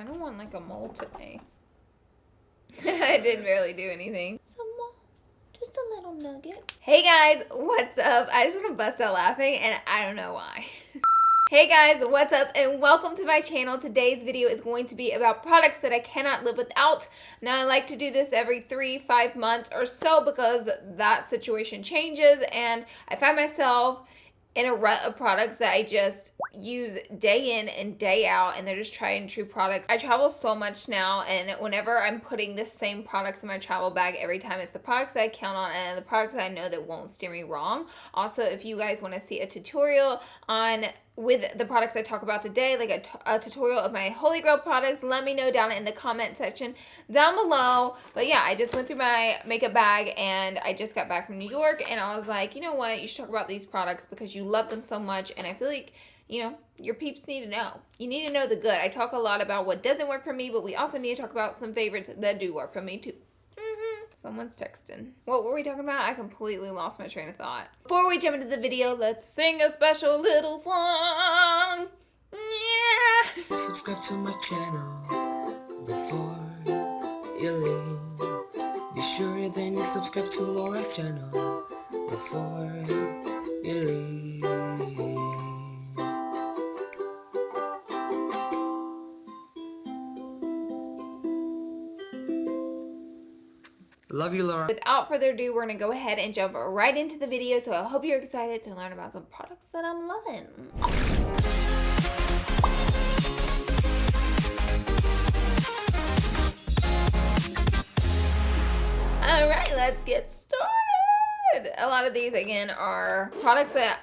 kind of want like a mole today. I didn't barely do anything. Some mole. Just a little nugget. Hey guys, what's up? I just want to bust out laughing and I don't know why. Hey guys, what's up and welcome to my channel. Today's video is going to be about products that I cannot live without. Now I like to do this every 3-5 months or so because that situation changes and I find myself in a rut of products that I just use day in and day out, and they're just tried and true products. I travel so much now, and whenever I'm putting the same products in my travel bag every time, it's the products that I count on and the products that I know that won't steer me wrong. Also, if you guys want to see a tutorial on with the products I talk about today, like a tutorial of my Holy Grail products, let me know down in the comment section down below. But yeah, I just went through my makeup bag and I just got back from New York and I was like, you know what, you should talk about these products because you love them so much, and I feel like, you know, your peeps need to know. You need to know the good. I talk a lot about what doesn't work for me, but we also need to talk about some favorites that do work for me too. Someone's texting. What were we talking about? I completely lost my train of thought. Before we jump into the video, let's sing a special little song. Yeah. Subscribe to my channel before you leave. Be sure then you subscribe to Laura's channel before you leave. Love you, Laura. Without further ado, we're going to go ahead and jump right into the video. So I hope you're excited to learn about some products that I'm loving. All right, let's get started. A lot of these, again, are products that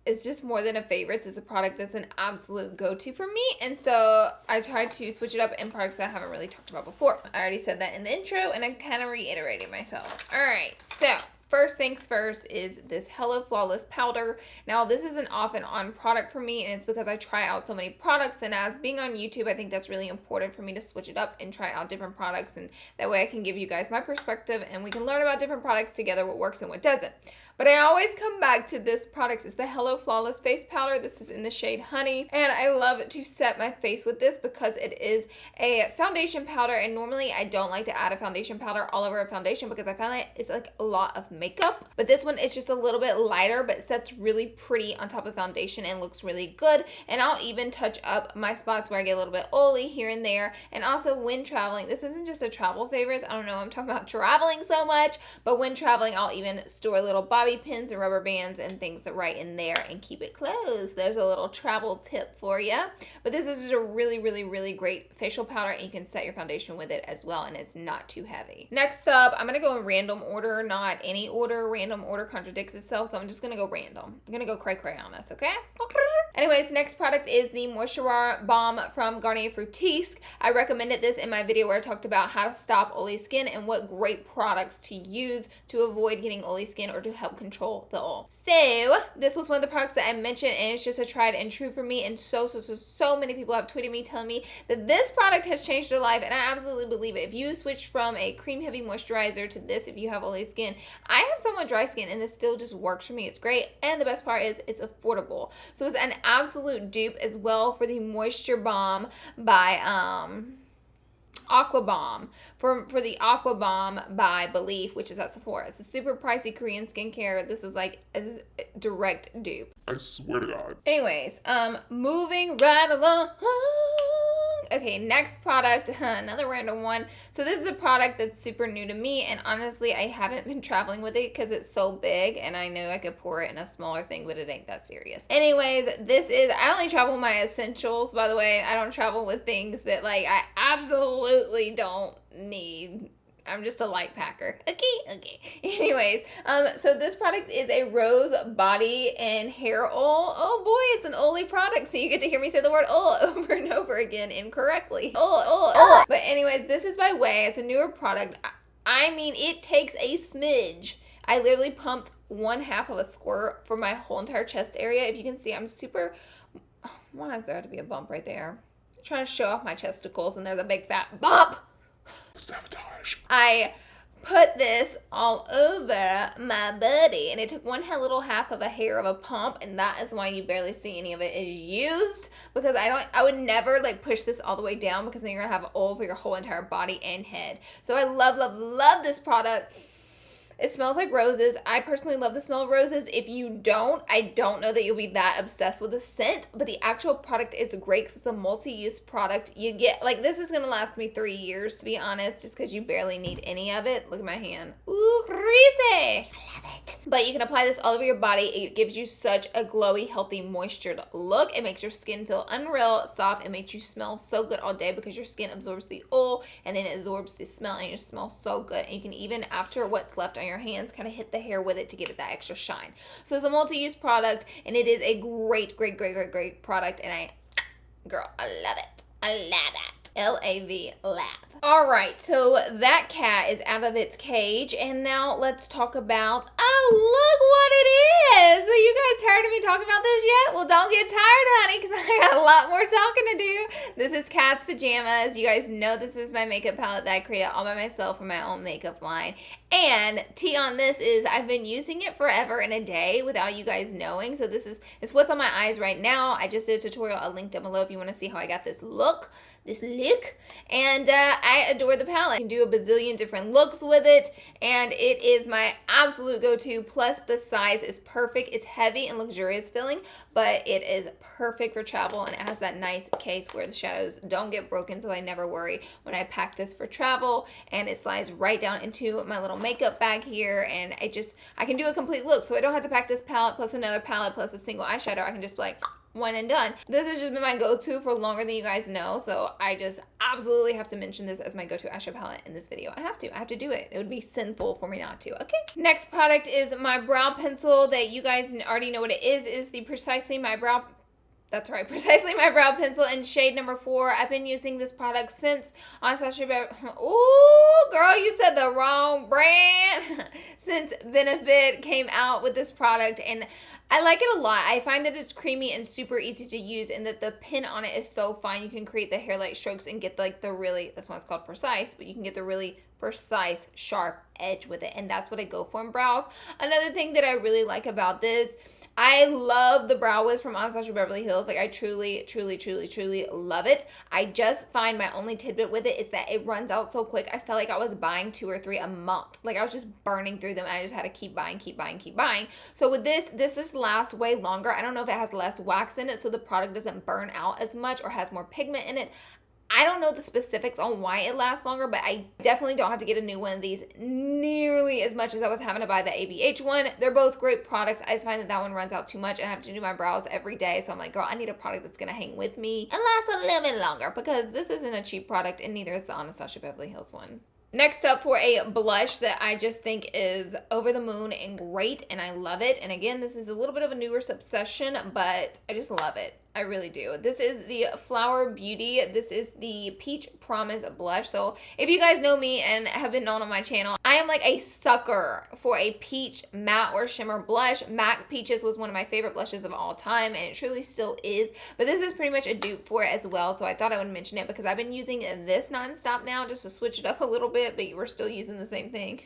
it's just more than a favorite. It's a product that's an absolute go-to for me. And so I tried to switch it up in products that I haven't really talked about before. I already said that in the intro and I'm kind of reiterating myself. All right, so first things first is this Hello Flawless powder. Now this is an off and on product for me, and it's because I try out so many products, and as being on YouTube, I think that's really important for me to switch it up and try out different products, and that way I can give you guys my perspective and we can learn about different products together, what works and what doesn't. But I always come back to this product. It's the Hello Flawless Face Powder. This is in the shade Honey. And I love to set my face with this because it is a foundation powder. And normally I don't like to add a foundation powder all over a foundation because I find that it's like a lot of makeup. But this one is just a little bit lighter, but sets really pretty on top of foundation and looks really good. And I'll even touch up my spots where I get a little bit oily here and there. And also when traveling, this isn't just a travel favorite. I don't know, I'm talking about traveling so much. But when traveling, I'll even store little bobby pins and rubber bands and things right in there and keep it closed. There's a little travel tip for you. But this is just a really, really, really great facial powder, and you can set your foundation with it as well, and it's not too heavy. Next up, I'm going to go in random order, not any order. Random order contradicts itself, so I'm just going to go random. I'm going to go cray-cray on us, okay? Anyways, next product is the Moisture Balm from Garnier Fructis. I recommended this in my video where I talked about how to stop oily skin and what great products to use to avoid getting oily skin or to help control the oil. So this was one of the products that I mentioned, and it's just a tried and true for me, and so many people have tweeted me telling me that this product has changed their life, and I absolutely believe it. If you switch from a cream heavy moisturizer to this, if you have oily skin, I have somewhat dry skin and this still just works for me. It's great, and the best part is it's affordable. So it's an absolute dupe as well for the Moisture Balm by Aqua Balm, for the Aqua Balm by Belief, which is at Sephora. It's a super pricey Korean skincare. This is like a direct dupe. I swear to God. Anyways, moving right along. Okay, next product, another random one. So this is a product that's super new to me, and honestly, I haven't been traveling with it because it's so big, and I know I could pour it in a smaller thing, but it ain't that serious. Anyways, I only travel with my essentials, by the way. I don't travel with things that, like, I absolutely don't need. I'm just a light packer. Okay. Anyways, so this product is a rose body and hair oil. Oh boy, it's an oily product, so you get to hear me say the word oil over and over again incorrectly. Oil. But anyways, this is by Ouai. It's a newer product. I mean, it takes a smidge. I literally pumped 1/2 of a squirt for my whole entire chest area. If you can see, I'm super. Why does there have to be a bump right there? I'm trying to show off my chesticles, and there's a big fat bump. Sabotage. I put this all over my body, and it took one little half of a hair of a pump, and that is why you barely see any of it is used, because I would never like push this all the way down, because then you're gonna have oil for your whole entire body and head. So I love this product. It smells like roses. I personally love the smell of roses. If you don't, I don't know that you'll be that obsessed with the scent, but the actual product is great because it's a multi-use product. You get, like, this is going to last me 3 years, to be honest, just because you barely need any of it. Look at my hand. Ooh, greasy. I love it. But you can apply this all over your body. It gives you such a glowy, healthy, moistured look. It makes your skin feel unreal soft. It makes you smell so good all day because your skin absorbs the oil and then it absorbs the smell, and you just smell so good. And you can even, after what's left on your hands, kind of hit the hair with it to give it that extra shine. So it's a multi-use product, and it is a great product, and girl, I love it. I love it. L-A-V, love. All right, so that cat is out of its cage, and now let's talk about, oh, look what it is. So you guys tired of me talking about this yet? Well, don't get tired, honey, because I got a lot more talking to do. This is Cat's Pajamas. You guys know this is my makeup palette that I created all by myself for my own makeup line. And tea on this is I've been using it forever and a day without you guys knowing. So it's what's on my eyes right now. I just did a tutorial. I'll link down below if you want to see how I got this look. And I adore the palette. You can do a bazillion different looks with it, and it is my absolute go-to. Plus the size is perfect. It's heavy and luxurious feeling, but it is perfect for travel, and it has that nice case where the shadows don't get broken, so I never worry when I pack this for travel. And it slides right down into my little makeup bag here, and I can do a complete look, so I don't have to pack this palette plus another palette plus a single eyeshadow. I can just be like, one and done. This has just been my go-to for longer than you guys know, so I just absolutely have to mention this as my go-to eyeshadow palette in this video. I have to do it. It would be sinful for me not to. Okay. Next product is my brow pencil that you guys already know what it is the Precisely My Brow Pencil in shade number 4. I've been using this product since Anastasia Beverly. Ooh, girl, you said the wrong brand. Since Benefit came out with this product, and I like it a lot. I find that it's creamy and super easy to use, and that the pin on it is so fine. You can create the hairlight strokes and get like this one's called Precise, but you can get the really precise, sharp edge with it, and that's what I go for in brows. Another thing that I really like about this, I love the Brow Wiz from Anastasia Beverly Hills. Like, I truly love it. I just find my only tidbit with it is that it runs out so quick. I felt like I was buying 2 or 3 a month. Like, I was just burning through them, and I just had to keep buying. So with this just lasts way longer. I don't know if it has less wax in it, so the product doesn't burn out as much or has more pigment in it. I don't know the specifics on why it lasts longer, but I definitely don't have to get a new one of these nearly as much as I was having to buy the ABH one. They're both great products. I just find that one runs out too much, and I have to do my brows every day. So I'm like, girl, I need a product that's going to hang with me and last a little bit longer, because this isn't a cheap product, and neither is the Anastasia Beverly Hills one. Next up for a blush that I just think is over the moon and great, and I love it. And again, this is a little bit of a newer obsession, but I just love it. I really do. This is the Flower Beauty. This is the Peach Promise blush. So if you guys know me and have been known on my channel, I am like a sucker for a peach matte or shimmer blush. Matte Peaches was one of my favorite blushes of all time, and it truly still is. But this is pretty much a dupe for it as well, so I thought I would mention it because I've been using this nonstop now just to switch it up a little bit, but we're still using the same thing.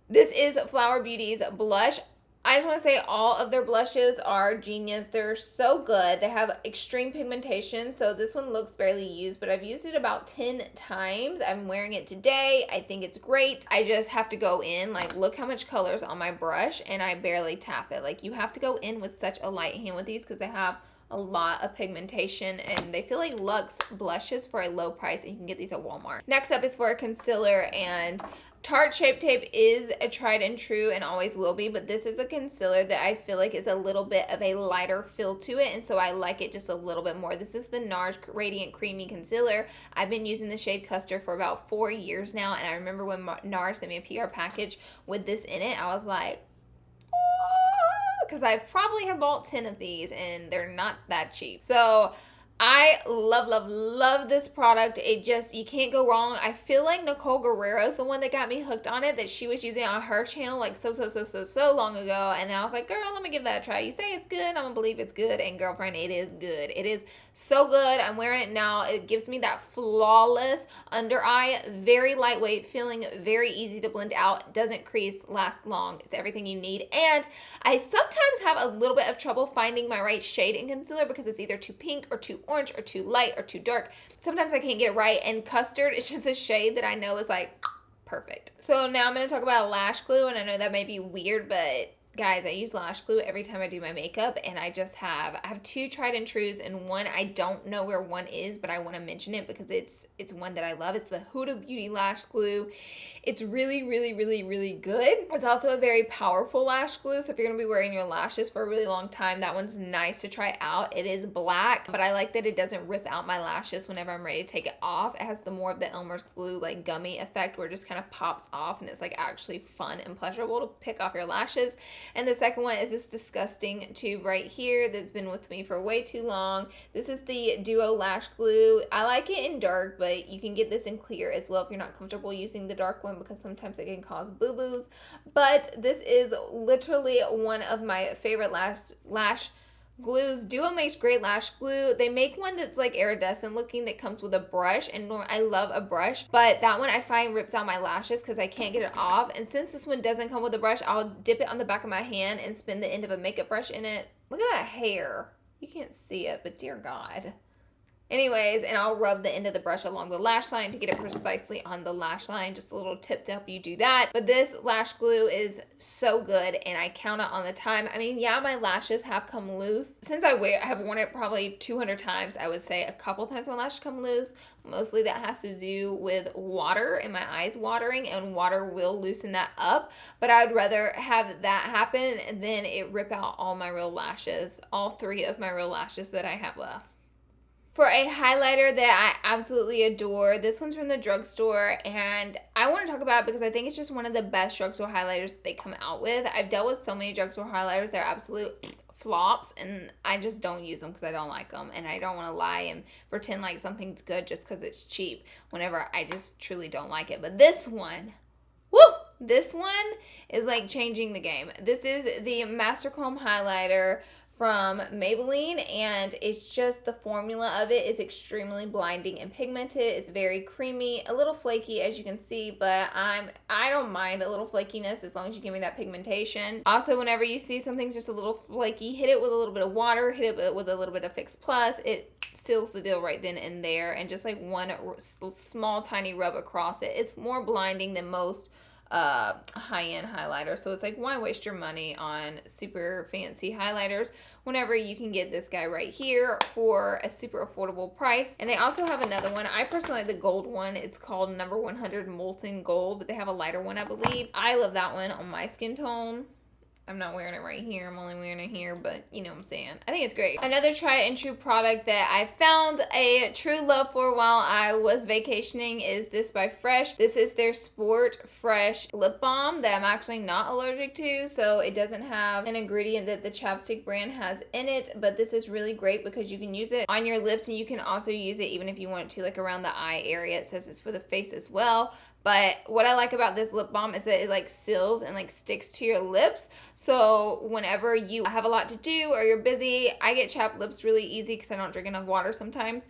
This is Flower Beauty's blush. I just want to say all of their blushes are genius. They're so good. They have extreme pigmentation, so this one looks barely used, but I've used it about 10 times. I'm wearing it today. I think it's great. I just have to go in, like, look how much color is on my brush, and I barely tap it. Like, you have to go in with such a light hand with these because they have a lot of pigmentation, and they feel like Luxe blushes for a low price, and you can get these at Walmart. Next up is for a concealer, and Tarte Shape Tape is a tried and true and always will be, but this is a concealer that I feel like is a little bit of a lighter feel to it, and so I like it just a little bit more. This is the NARS Radient Creamy Concealer. I've been using the shade Custard for about 4 years now, and I remember when NARS sent me a PR package with this in it, I was like, because I probably have bought 10 of these, and they're not that cheap. So I love this product. It just, you can't go wrong. I feel like Nicole Guerrero's the one that got me hooked on it, that she was using it on her channel like so long ago. And then I was like, girl, let me give that a try. You say it's good, I'm gonna believe it's good. And girlfriend, it is good. It is so good. I'm wearing it now. It gives me that flawless under eye, very lightweight, feeling very easy to blend out, doesn't crease, lasts long. It's everything you need. And I sometimes have a little bit of trouble finding my right shade in concealer because it's either too pink or too orange or too light or too dark. Sometimes I can't get it right, and custard is just a shade that I know is like perfect. So now I'm going to talk about lash glue, and I know that may be weird, but guys, I use lash glue every time I do my makeup, and I have two tried and trues, and one I don't know where one is, but I want to mention it because it's one that I love. It's the Huda Beauty lash glue. It's really good. It's also a very powerful lash glue, so if you're going to be wearing your lashes for a really long time, that one's nice to try out. It is black, but I like that it doesn't rip out my lashes whenever I'm ready to take it off. It has the more of the Elmer's glue like gummy effect where it just kind of pops off, and it's like actually fun and pleasurable to pick off your lashes. And the second one is this disgusting tube right here that's been with me for way too long. This is the Duo Lash Glue. I like it in dark, but you can get this in clear as well if you're not comfortable using the dark one, because sometimes it can cause boo-boos. But this is literally one of my favorite lash glues. Duo makes great lash glue. They make one that's like iridescent looking that comes with a brush, and I love a brush, but that one I find rips out my lashes because I can't get it off. And since this one doesn't come with a brush, I'll dip it on the back of my hand and spin the end of a makeup brush in it. Look at that hair. You can't see it, but dear God. Anyways, and I'll rub the end of the brush along the lash line to get it precisely on the lash line. Just a little tip to help you do that. But this lash glue is so good, and I count it on the time. I mean, yeah, my lashes have come loose. Since I have worn it probably 200 times, I would say a couple times my lashes come loose. Mostly that has to do with water and my eyes watering, and water will loosen that up. But I would rather have that happen than it rip out all my real lashes, all 3 of my real lashes that I have left. For a highlighter that I absolutely adore, this one's from the drugstore, and I want to talk about it because I think it's just one of the best drugstore highlighters that they come out with. I've dealt with so many drugstore highlighters, they're absolute flops, and I just don't use them because I don't like them, and I don't want to lie and pretend like something's good just because it's cheap whenever I just truly don't like it. But this one, woo! This one is like changing the game. This is the Master Chrome highlighter from Maybelline, and it's just, the formula of it is extremely blinding and pigmented. It's very creamy, a little flaky as you can see, but I don't mind a little flakiness as long as you give me that pigmentation. Also, whenever you see something's just a little flaky, hit it with a little bit of water, hit it with a little bit of Fix Plus. It seals the deal right then and there, and just like one small tiny rub across it. It's more blinding than most high-end highlighter, so it's like, why waste your money on super fancy highlighters whenever you can get this guy right here for a super affordable price. And they also have another one. I personally like the gold one. It's called Number 100 Molten Gold, but they have a lighter one, I believe. I love that one on my skin tone. I'm not wearing it right here. I'm only wearing it here, but you know what I'm saying. I think it's great. Another tried and true product that I found a true love for while I was vacationing is this by Fresh. This is their Sport Fresh lip balm that I'm actually not allergic to, so it doesn't have an ingredient that the chapstick brand has in it, but this is really great because you can use it on your lips, and you can also use it even if you want to like around the eye area. It says it's for the face as well. But what I like about this lip balm is that it like seals and like sticks to your lips. So whenever you have a lot to do or you're busy, I get chapped lips really easy because I don't drink enough water sometimes.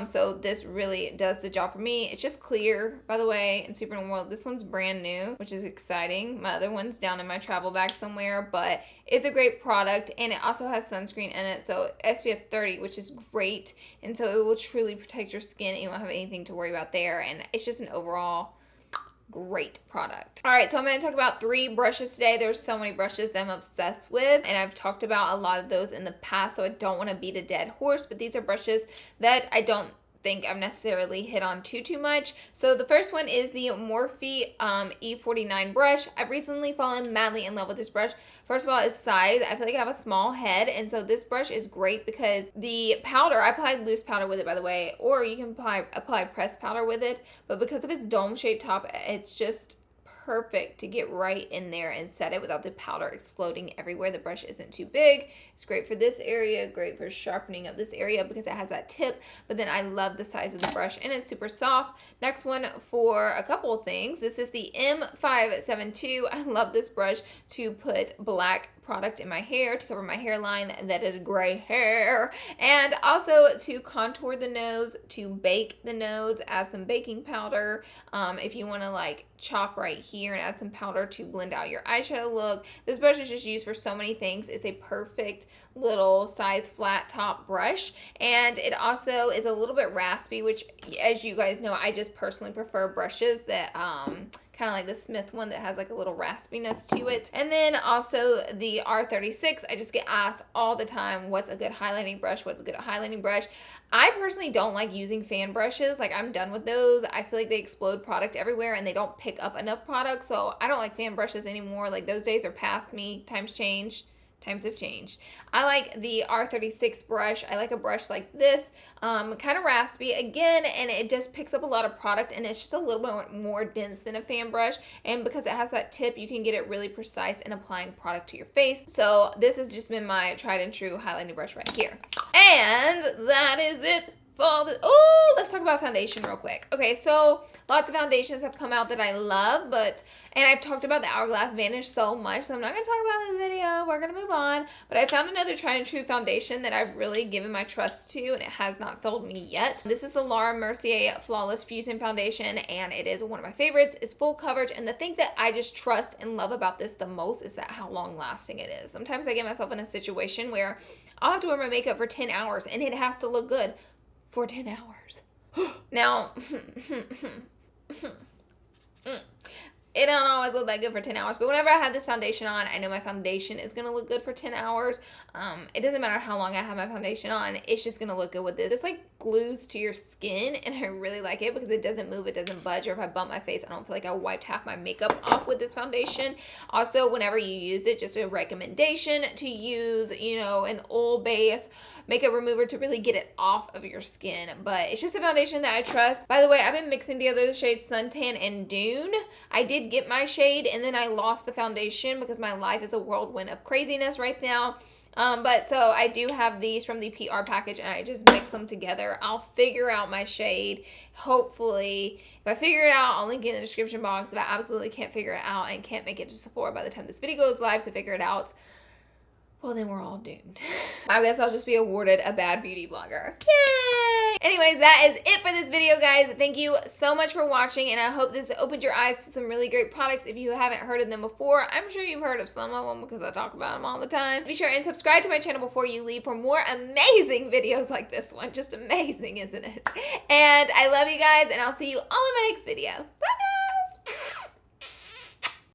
So this really does the job for me. It's just clear, by the way, and super normal. This one's brand new, which is exciting. My other one's down in my travel bag somewhere, but it's a great product, and it also has sunscreen in it, so SPF 30, which is great. And so it will truly protect your skin, and you won't have anything to worry about there. And it's just an overall great product. All right, so I'm going to talk about 3 brushes today. There's so many brushes that I'm obsessed with, and I've talked about a lot of those in the past, so I don't want to beat a dead horse, but these are brushes that I don't think I've necessarily hit on too much. So the first one is the Morphe E49 brush. I've recently fallen madly in love with this brush. First of all, its size. I feel like I have a small head, and so this brush is great because the powder, I applied loose powder with it, by the way, or you can apply pressed powder with it, but because of its dome-shaped top, it's just perfect to get right in there and set it without the powder exploding everywhere. The brush isn't too big. It's great for this area, great for sharpening up this area because it has that tip, but then I love the size of the brush and it's super soft. Next one for a couple of things. This is the M572. I love this brush to put black product in my hair to cover my hairline that is gray hair, and also to contour the nose, to bake the nose, add some baking powder. If you want to like chop right here and add some powder to blend out your eyeshadow look. This brush is just used for so many things. It's a perfect little size flat top brush, and it also is a little bit raspy, which as you guys know, I just personally prefer brushes that kind of like the Smith one that has like a little raspiness to it. And then also the R36. I just get asked all the time, what's a good highlighting brush? What's a good highlighting brush? I personally don't like using fan brushes. Like, I'm done with those. I feel like they explode product everywhere and they don't pick up enough product. So I don't like fan brushes anymore. Like, those days are past me. Times change. Times have changed. I like the R36 brush. I like a brush like this, kind of raspy again, and it just picks up a lot of product, and it's just a little bit more dense than a fan brush. And because it has that tip, you can get it really precise in applying product to your face. So this has just been my tried and true highlighting brush right here. And that is it for the, oh, let's talk about foundation real quick. Okay, so lots of foundations have come out that I love, and I've talked about the Hourglass Vanish so much, so I'm not going to talk about this video. We're going to move on. But I found another tried and true foundation that I've really given my trust to, and it has not failed me yet. This is the Laura Mercier Flawless Fusion Foundation, and it is one of my favorites. It's full coverage, and the thing that I just trust and love about this the most is that how long lasting it is. Sometimes I get myself in a situation where I'll have to wear my makeup for 10 hours, and it has to look good for 10 hours. Now, it don't always look that good for 10 hours, but whenever I have this foundation on, I know my foundation is going to look good for 10 hours. It doesn't matter how long I have my foundation on, it's just going to look good with this. It's like glues to your skin, and I really like it because it doesn't move, it doesn't budge, or if I bump my face, I don't feel like I wiped half my makeup off with this foundation. Also, whenever you use it, just a recommendation to use, you know, an oil base makeup remover to really get it off of your skin. But it's just a foundation that I trust. By the way, I've been mixing together the shades Suntan and Dune. I did get my shade, and then I lost the foundation because my life is a whirlwind of craziness right now. But so I do have these from the PR package, and I just mix them together. I'll figure out my shade. Hopefully, if I figure it out, I'll link it in the description box. If I absolutely can't figure it out and can't make it to Sephora by the time this video goes live to figure it out, well, then we're all doomed. I guess I'll just be awarded a bad beauty blogger. Yay! Anyways, that is it for this video, guys. Thank you so much for watching, and I hope this opened your eyes to some really great products. If you haven't heard of them before, I'm sure you've heard of some of them because I talk about them all the time. Be sure and subscribe to my channel before you leave for more amazing videos like this one. Just amazing, isn't it? And I love you guys, and I'll see you all in my next video. Bye, guys!